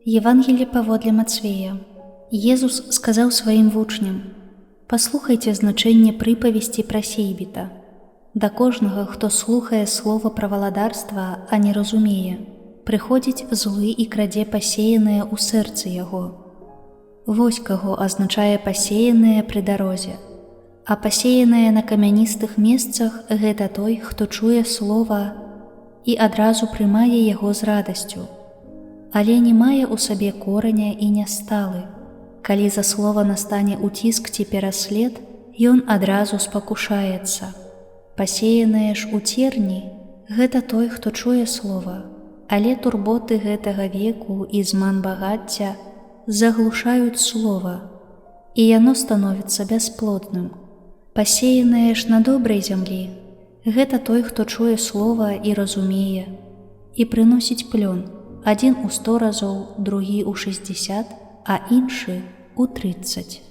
Евангелие паводле Мацвея. Езус сказаў сваім вучням: «Паслухайце значэнне прыпавесці пра сейбіта. Да кожнага, хто слухае слова пра валадарства, а не разумее, прыходзіць злы і крадзе пасеянае ў сэрцы яго. Вось каго азначае пасеянае пры дарозе. А пасеянае на камяністых месцах гэта той, хто чуе слова і адразу прымае яго з радасцю, але не мае ў сабе кораня і не сталы. Калі за слова настане ўціск ці пераслед, ён адразу спакушаецца. Пасеянае ж у церні – гэта той, хто чуе слова, але турботы гэтага веку і зман багацця заглушаюць слова, і яно становіцца бясплодным. Пасеянае ж на добрай зямлі – гэта той, хто чуе слова і разумее, і прыносіць плён, адзін у 100 разоў, другі ў 60, а іншы ў 30.